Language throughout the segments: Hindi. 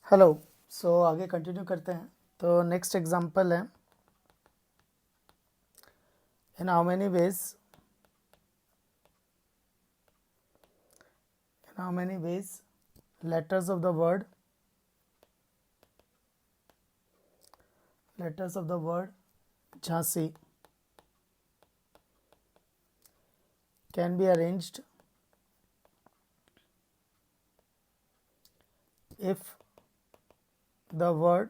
हेलो। आगे कंटिन्यू करते हैं। तो नेक्स्ट एग्जांपल है, in how many ways letters of the word Jhansi can be arranged if the word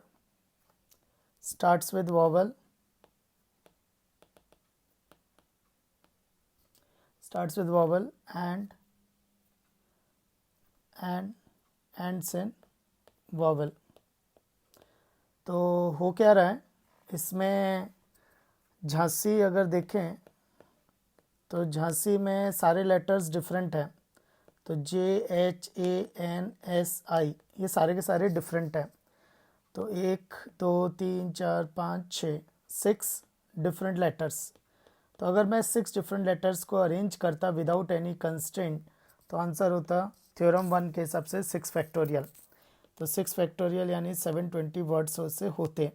starts with vowel and ends in vowel। तो हो क्या रहा है इसमें, झांसी अगर देखें तो झांसी में सारे लेटर्स डिफरेंट हैं। तो JHANSI ये सारे के सारे डिफरेंट हैं। तो 1 2 3 4 5 6 डिफरेंट लेटर्स। तो अगर मैं 6 डिफरेंट लेटर्स को अरेंज करता विदाउट एनी कंस्ट्रेंट तो आंसर होता थ्योरम 1 के हिसाब से 6 फैक्टोरियल। तो 6 फैक्टोरियल यानी 720 वर्ड्स से होते।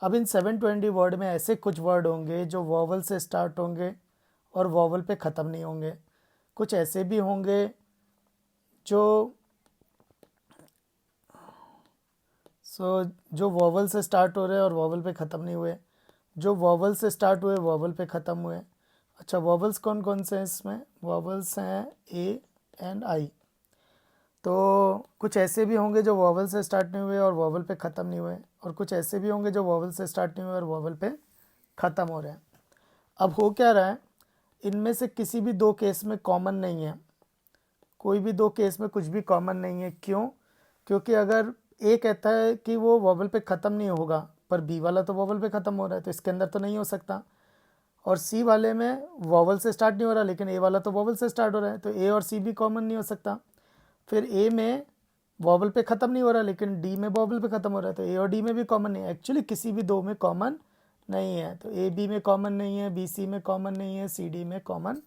अब इन 720 वर्ड में ऐसे कुछ वर्ड होंगे जो वॉवल से स्टार्ट होंगे और वॉवल पे ख़त्म नहीं होंगे। कुछ ऐसे भी होंगे जो वॉवल से स्टार्ट हो रहे और वॉवल पे ख़त्म नहीं हुए। जो वॉवल से स्टार्ट हुए वॉवल पे ख़त्म हुए। अच्छा, वॉवल्स कौन कौन से हैं इसमें? वॉवल्स हैं A एंड I। तो कुछ ऐसे भी होंगे जो वॉवल से स्टार्ट नहीं हुए और वॉवल पे ख़त्म नहीं हुए, और कुछ ऐसे भी होंगे जो वॉवल से स्टार्ट नहीं हुए और वॉवल पे ख़त्म हो रहे हैं। अब हो क्या रहा है, इनमें से किसी भी दो केस में कॉमन नहीं है। कोई भी दो केस में कुछ भी कॉमन नहीं है। क्यों? क्योंकि अगर ए कहता है कि वो वॉवल पे ख़त्म नहीं होगा पर बी वाला तो वॉवल पे ख़त्म हो रहा है, तो इसके अंदर तो नहीं हो सकता। और सी वाले में वॉवल से स्टार्ट नहीं हो रहा लेकिन ए वाला तो वॉवल से स्टार्ट हो रहा है, तो ए और सी भी कॉमन नहीं हो सकता। फिर ए में वॉवल पे ख़त्म नहीं हो रहा लेकिन डी में वॉवल पे ख़त्म हो रहा है, तो ए और डी में भी कॉमन नहीं है। एक्चुअली किसी भी दो में कॉमन नहीं है। तो ए बी में कॉमन नहीं है, बी सी में कॉमन नहीं है, सी डी में कॉमन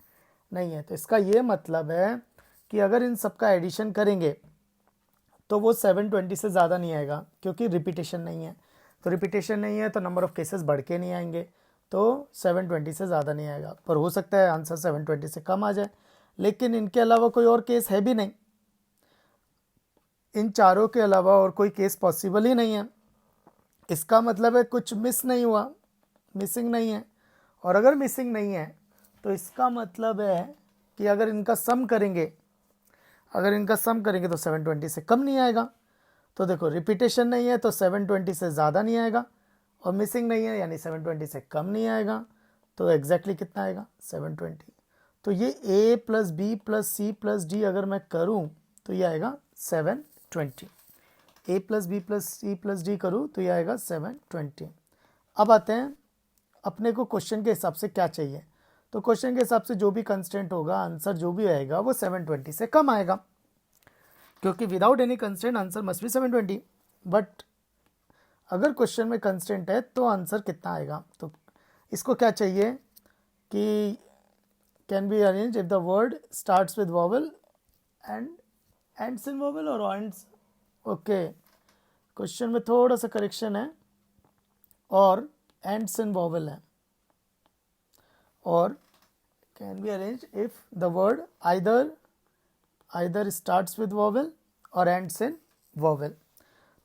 नहीं है। तो इसका ये मतलब है कि अगर इन सबका एडिशन करेंगे तो वो 720 से ज़्यादा नहीं आएगा, क्योंकि रिपीटेशन नहीं है। तो रिपीटेशन नहीं है तो नंबर ऑफ़ केसेस बढ़ के नहीं आएंगे, तो 720 से ज़्यादा नहीं आएगा। पर हो सकता है आंसर 720 से कम आ जाए, लेकिन इनके अलावा कोई और केस है भी नहीं। इन चारों के अलावा और कोई केस पॉसिबल ही नहीं है। इसका मतलब है कुछ मिस नहीं हुआ, मिसिंग नहीं है। और अगर मिसिंग नहीं है तो इसका मतलब है कि अगर इनका सम करेंगे तो 720 से कम नहीं आएगा। तो देखो, रिपीटेशन नहीं है तो 720 से ज़्यादा नहीं आएगा, और मिसिंग नहीं है यानी 720 से कम नहीं आएगा। तो एग्जैक्टली कितना आएगा? 720। तो ये A plus B plus C plus D अगर मैं करूँ तो ये आएगा 720। A plus B plus C plus D करूँ तो ये आएगा 720। अब आते हैं अपने को क्वेश्चन के हिसाब से क्या चाहिए। तो क्वेश्चन के हिसाब से जो भी कंस्टेंट होगा, आंसर जो भी आएगा वो 720 से कम आएगा, क्योंकि without any constant answer must be 720। But अगर क्वेश्चन में कंस्टेंट है तो आंसर कितना आएगा? तो इसको क्या चाहिए कि can be arrange if the word starts with vowel and ends in vowel और एंड्स। ओके, क्वेश्चन में थोड़ा सा करेक्शन है, और एंड्स इन वॉवल है। और can be arrange if the word either starts with vowel और एंड्स इन वॉवल।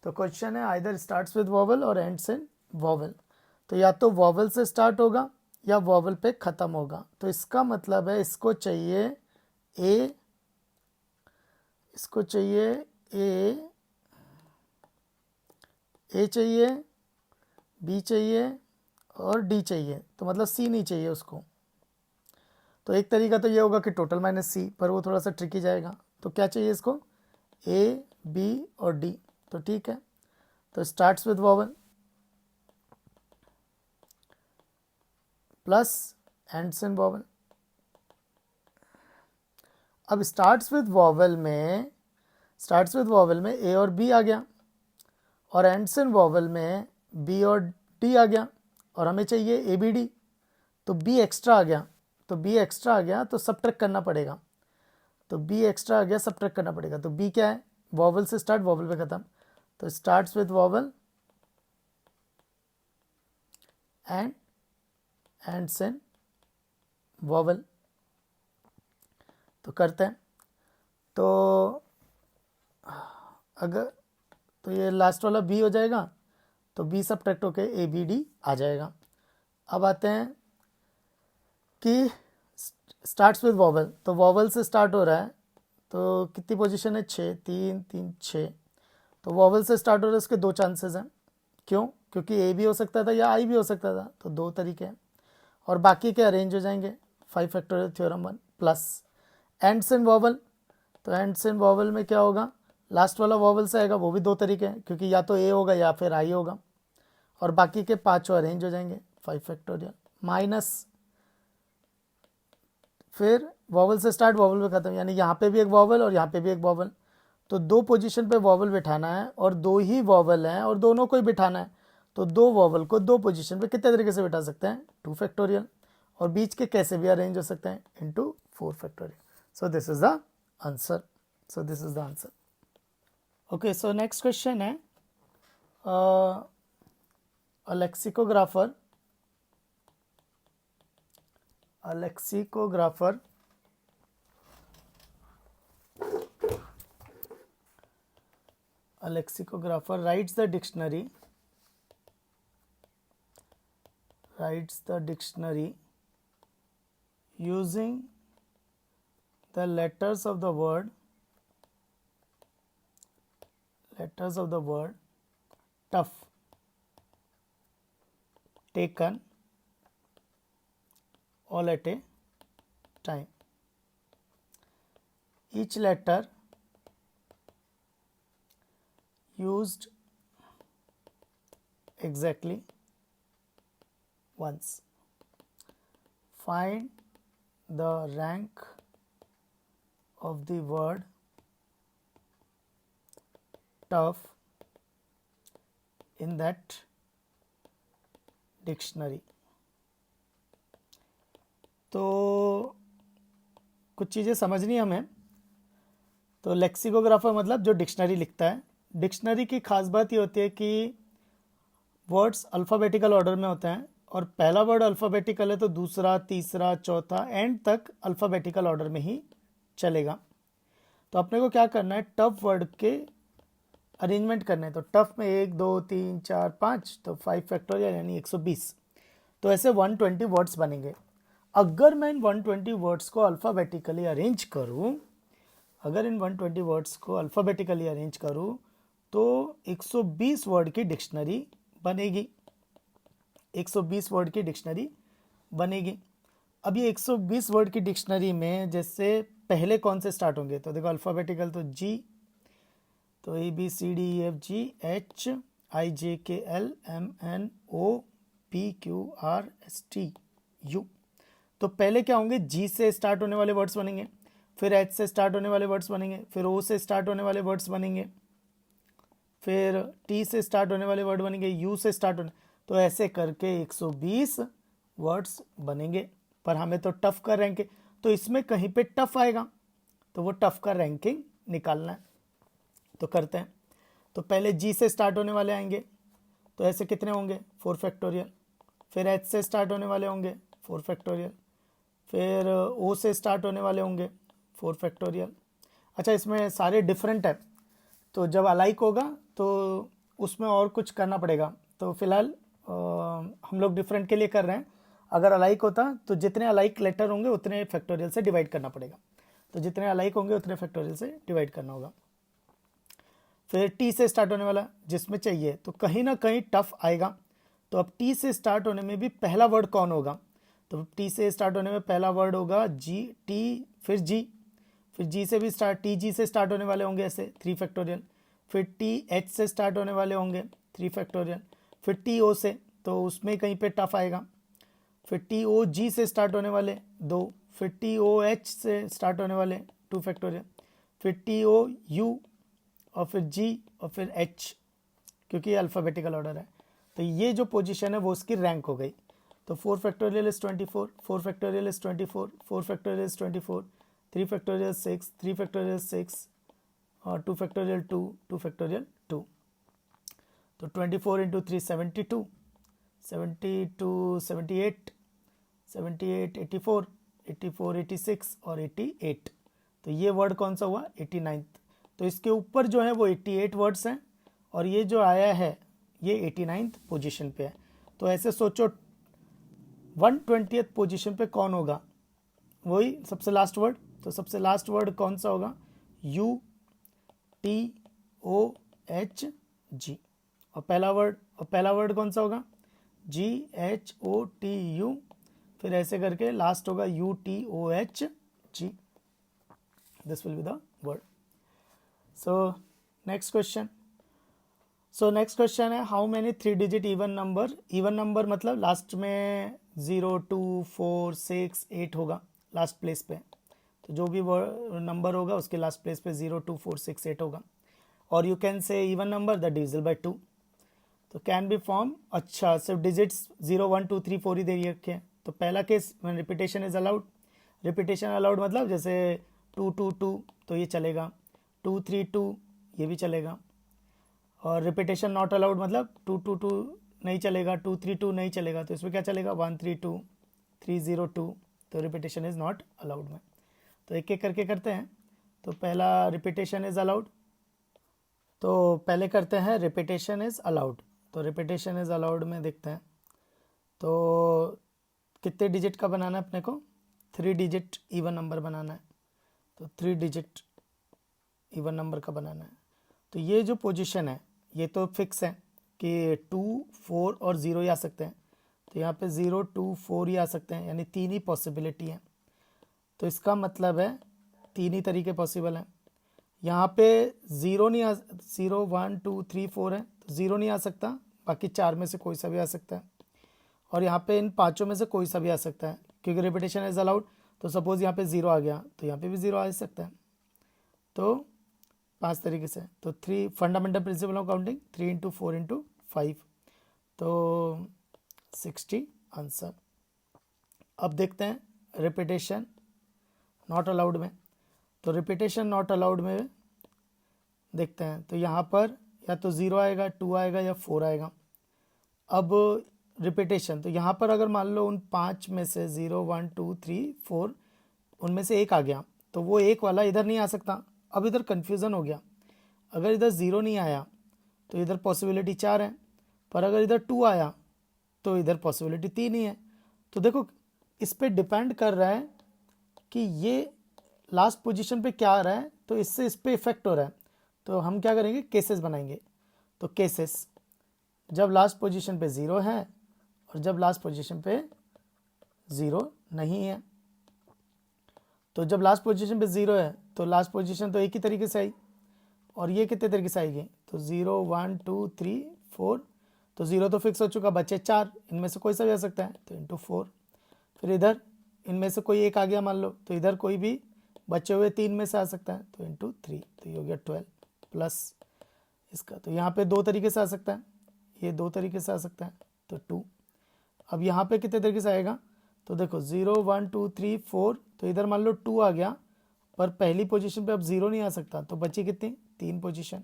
तो क्वेश्चन है आइदर स्टार्ट्स विद वॉवल और एंड्स इन वॉवल। तो या तो वॉवल से स्टार्ट होगा या वॉवल पे ख़त्म होगा। तो इसका मतलब है इसको चाहिए ए चाहिए, बी चाहिए और डी चाहिए। तो मतलब सी नहीं चाहिए उसको। तो एक तरीका तो ये होगा कि टोटल माइनस सी, पर वो थोड़ा सा ट्रिकी जाएगा। तो क्या चाहिए इसको? ए, बी और डी। तो ठीक है, तो starts with vowel plus ends in vowel. अब स्टार्ट्स विद वॉवल में ए और बी आ गया, और एंड्स इन वॉवल में बी और डी आ गया, और हमें चाहिए ए बी डी। तो बी एक्स्ट्रा आ गया तो सबट्रैक्ट करना पड़ेगा। तो बी एक्स्ट्रा आ गया, सबट्रैक्ट करना पड़ेगा। तो बी क्या है? वॉवल से स्टार्ट, वॉवल पे ख़त्म। तो starts with vowel and ends in vowel. तो करते हैं। तो अगर तो ये लास्ट वाला बी हो जाएगा, तो बी सब्ट्रैक्ट होके ए बी डी आ जाएगा। अब आते हैं कि स्टार्ट्स विद वॉवल, तो वॉवल से स्टार्ट हो रहा है, तो कितनी पोजीशन है, 6, 3 3 6। तो वॉवल से स्टार्ट हो रहा है, इसके दो चांसेस हैं। क्यों? क्योंकि ए भी हो सकता था या आई भी हो सकता था, तो दो तरीके हैं। और बाकी के अरेंज हो जाएंगे 5 factorial theorem 1 plus ends in vowel. तो एंड्स इन वॉवल में क्या होगा, लास्ट वाला वॉवल से आएगा, वो भी दो तरीके हैं, क्योंकि या तो ए होगा या फिर आई होगा। और बाकी के पांचों अरेंज हो जाएंगे 5 फैक्टोरियल माइनस, फिर वॉवल से स्टार्ट वॉवल पे खत्म, यानी यहाँ पे भी एक वॉवल और यहाँ पे भी एक वॉवल। तो दो पोजीशन पे वॉवल बिठाना है और दो ही वॉवल हैं और दोनों को ही बिठाना है। तो दो वॉवल को दो पोजीशन पे कितने तरीके से बिठा सकते हैं, 2 फैक्टोरियल, और बीच के कैसे भी अरेंज हो सकते हैं into 4 factorial. So this is the answer. So this is the answer. Okay, so next question है, a lexicographer writes the dictionary using the letters of the word tough taken all at a time. Each letter used exactly once. Find the rank of the word tough in that dictionary. तो कुछ चीज़ें समझनी हमें। तो लेक्सिकोग्राफर मतलब जो डिक्शनरी लिखता है। डिक्शनरी की खास बात ये होती है कि वर्ड्स अल्फ़ाबेटिकल ऑर्डर में होते हैं, और पहला वर्ड अल्फ़ाबेटिकल है तो दूसरा, तीसरा, चौथा, एंड तक अल्फ़ाबेटिकल ऑर्डर में ही चलेगा। तो अपने को क्या करना है, टफ वर्ड के अरेंजमेंट करने हैं। तो टफ में 1 2 3 4 5, तो 5 फैक्टोरियल यानी 120। तो ऐसे 120 वर्ड्स बनेंगे। अगर मैं इन 120 वर्ड्स को अल्फ़ाबेटिकली अरेंज करूं, तो 120 वर्ड की डिक्शनरी बनेगी। 120 वर्ड की डिक्शनरी बनेगी। अब ये 120 वर्ड की डिक्शनरी में जैसे पहले कौन से स्टार्ट होंगे, तो देखो अल्फ़ाबेटिकल तो जी, तो A B C D E F G H I J K L M N O P Q R S T U. तो पहले क्या होंगे, जी से स्टार्ट होने वाले वर्ड्स बनेंगे, फिर एच से स्टार्ट होने वाले वर्ड्स बनेंगे, फिर ओ से स्टार्ट होने वाले वर्ड्स बनेंगे, फिर टी से स्टार्ट होने वाले वर्ड बनेंगे, यू से स्टार्ट होने। तो ऐसे करके 120 वर्ड्स बनेंगे। पर हमें तो टफ का रैंकिंग, तो इसमें कहीं पे टफ आएगा, तो वो टफ का रैंकिंग निकालना है। तो करते हैं। तो पहले जी से स्टार्ट होने वाले आएंगे, तो ऐसे कितने होंगे, 4 फैक्टोरियल। फिर एच से स्टार्ट होने वाले होंगे 4 फैक्टोरियल। फिर ओ से स्टार्ट होने वाले होंगे 4 फैक्टोरियल। अच्छा, इसमें सारे डिफरेंट है, तो जब अलाइक होगा तो उसमें और कुछ करना पड़ेगा। तो फिलहाल हम लोग डिफरेंट के लिए कर रहे हैं। अगर अलाइक होता तो जितने अलाइक लेटर होंगे उतने फैक्टोरियल से डिवाइड करना पड़ेगा। तो जितने अलाइक होंगे उतने फैक्टोरियल से डिवाइड करना होगा। फिर टी से स्टार्ट होने वाला जिसमें चाहिए, तो कहीं ना कहीं टफ आएगा। तो अब टी से स्टार्ट होने में भी पहला वर्ड कौन होगा, तो टी से स्टार्ट होने में पहला वर्ड होगा जी, टी, फिर जी, फिर जी से भी स्टार्ट, टी जी से स्टार्ट होने वाले होंगे ऐसे 3 फैक्टोरियल। फिर टी एच से स्टार्ट होने वाले होंगे 3 फैक्टोरियल। फिर टी ओ से, तो उसमें कहीं पे टफ आएगा। फिर टी ओ जी से स्टार्ट होने वाले 2, फिर टी ओ एच से स्टार्ट होने वाले 2 फैक्टोरियल। फिर टी ओ यू, और फिर जी, और फिर एच, क्योंकि ये अल्फ़ाबेटिकल ऑर्डर है। तो ये जो पोजीशन है वो उसकी रैंक हो गई। तो 4 factorial is 24, 4 factorial is 24, 4 factorial is 24, 3 factorial 6, 3 factorial 6, और 2 फैक्टोरियल 2, 2 फैक्टोरियल 2। तो 24 इंटू 3 72, 72 78, 78 84, 84 86 और 88। तो ये वर्ड कौन सा हुआ? 89th। तो इसके ऊपर जो है वो 88 वर्ड्स हैं और ये जो आया है ये 89th पोजीशन पे है। तो ऐसे सोचो 120th पोजीशन पे कौन होगा? वही सबसे लास्ट वर्ड। तो सबसे लास्ट वर्ड कौन सा होगा? UTOHG। और पहला वर्ड कौन सा होगा? GHOTU। फिर ऐसे करके लास्ट होगा UTOHG। This will be the word. So next question है how many 3 digit even number मतलब लास्ट में 0 2 4 6 8 होगा लास्ट प्लेस पे। तो जो भी नंबर होगा उसके लास्ट प्लेस पे 0 2 4 6 8 होगा। और you can say even number the divisible by 2। तो कैन बी फॉर्म, अच्छा सिर्फ डिजिट्स 0 1 2 3 4 ही दे रखे हैं। तो पहला case when repetition is allowed, repetition allowed मतलब जैसे 2 2 2 तो ये चलेगा, 2 3 2 ये भी चलेगा। और रिपीटेशन नॉट अलाउड मतलब 2 2 2 नहीं चलेगा, 2 3 2 नहीं चलेगा। तो इसमें क्या चलेगा? 1 3 2 3 0 2। तो रिपीटेशन इज नॉट अलाउड में। तो एक एक करके करते हैं। तो पहला रिपीटेशन इज अलाउड, तो पहले करते हैं रिपीटेशन इज अलाउड। तो रिपीटेशन इज अलाउड में देखते हैं। तो कितने डिजिट का बनाना है अपने को? 3 डिजिट इवन नंबर बनाना है। तो 3 डिजिट इवन नंबर का बनाना है। तो ये जो पोजीशन है ये तो फिक्स है कि 2 4 और 0 ही आ सकते हैं। तो यहाँ पे 0 2 4 ही आ सकते हैं, यानी 3 ही पॉसिबिलिटी है। तो इसका मतलब है 3 ही तरीके पॉसिबल हैं। यहाँ पे 0 नहीं 0 1 2 3 4 है तो 0 नहीं आ सकता, बाकी 4 में से कोई सा भी आ सकता है। और यहाँ पे इन पांचों में से कोई सा भी आ सकता है क्योंकि रिपीटेशन इज अलाउड। तो सपोज यहाँ पे 0 आ गया तो यहाँ पे भी 0 आ सकता है। तो 5 तरीके से। तो 3 fundamental principle of counting, 3 into 4 into 5 तो 60 आंसर। अब देखते हैं रिपीटेशन नॉट अलाउड में। तो रिपीटेशन नॉट अलाउड में देखते हैं। तो यहाँ पर या तो 0 आएगा, 2 आएगा या 4 आएगा। अब रिपीटेशन, तो यहाँ पर अगर मान लो उन 5 में से 0 1 2 3 4 उनमें से एक आ गया तो वो एक वाला इधर नहीं आ सकता। अब इधर कन्फ्यूज़न हो गया। अगर इधर 0 नहीं आया तो इधर पॉसिबिलिटी 4 है, पर अगर इधर 2 आया तो इधर पॉसिबिलिटी 3 ही है। तो देखो इस पे डिपेंड कर रहा है कि ये लास्ट पोजीशन पे क्या आ रहा है, तो इससे इस पे इफेक्ट हो रहा है। तो हम क्या करेंगे? केसेस बनाएंगे। तो केसेस जब लास्ट पोजीशन पे 0 है और जब लास्ट पोजीशन पे 0 नहीं है। तो जब लास्ट पोजीशन पे 0 है तो लास्ट पोजीशन तो एक ही तरीके से आई, और ये कितने तरीके से आएगी? तो 0 1 2 3 4। तो 0 तो फिक्स हो चुका, बचे 4, इनमें से कोई सा भी आ सकता है तो इंटू 4। फिर इधर इनमें से कोई एक आ गया मान लो, तो इधर कोई भी बचे हुए 3 में से आ सकता है तो इंटू 3। तो ये हो गया 12 प्लस इसका। तो यहाँ पे 2 तरीके से आ सकता है, ये 2 तरीके से आ सकता है तो 2। अब यहाँ पे कितने तरीके से आएगा? तो देखो 0 1 2 3 4। तो इधर मान लो 2 आ गया, पर पहली पोजीशन पे अब 0 नहीं आ सकता, तो बची कितनी? 3 पोजीशन।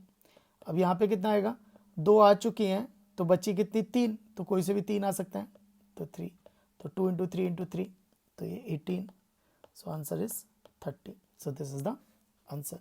अब यहाँ पे कितना आएगा? 2 आ चुकी हैं तो बची कितनी? 3। तो कोई से भी 3 आ सकते हैं तो 3। तो 2 इंटू 3 इंटू 3 तो ये 18। So answer is 30। So this is the answer.